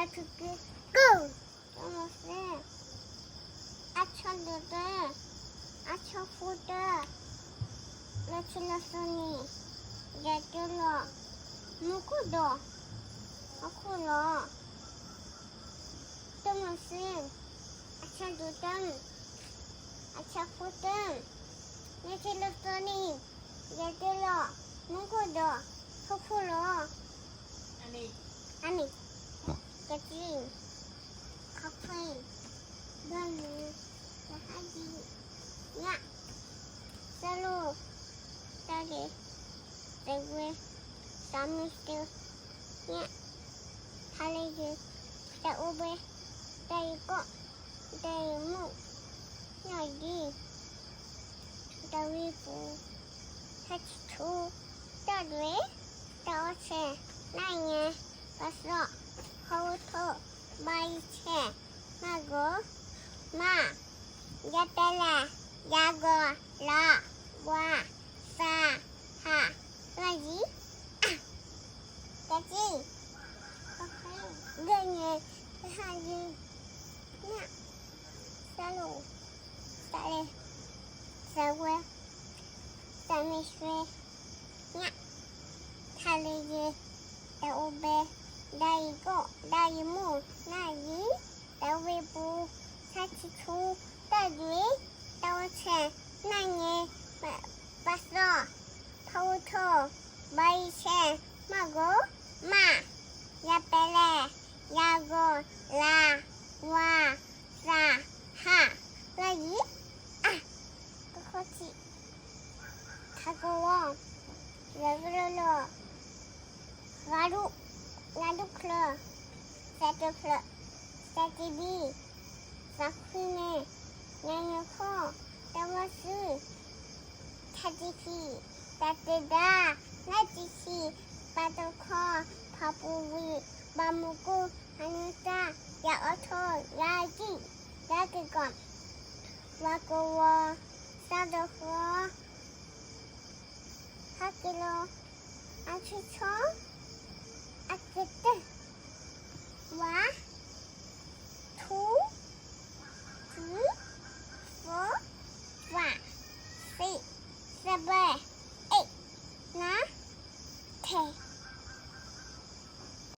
아트기 고! 또무슨 아천두들 아천푸드 레칠러스니 예줄러 누구도 아쿠러 또무슨 아천두들 아천푸드 레칠러스니 예줄러 누구도 아쿠러 아니 그치 커피 너는 하지 야 서로 딸이 내구에 남을게 야 달리기 내 오베 내 이거 내 이모 여기 내 위부 같이 두 딸이 나왔어 나이에 봤어 거우토 마이체 마고 마 야따라 야고 라와 사하 라지 까지 그냥 하지 야 살로 살에 사과 사미스웨 야 달리기 오베 나 이거 나 이모 나 이 나 외부 사치초 딸기 따오체 나니 봤어 파우토 마이체 마고 마 야빼레 야고 라와 사하 라이 그거지 다가와 왜 그러러 나도 클럽 세트 클럽 세트비 사쿠네 냥여코 따와스 타지시 따뜻다 나지시 빠져코 바보위 마무고 하늘사 야어토 야지 야그건 와고워 싸더워 하기로 아치초 아치트 와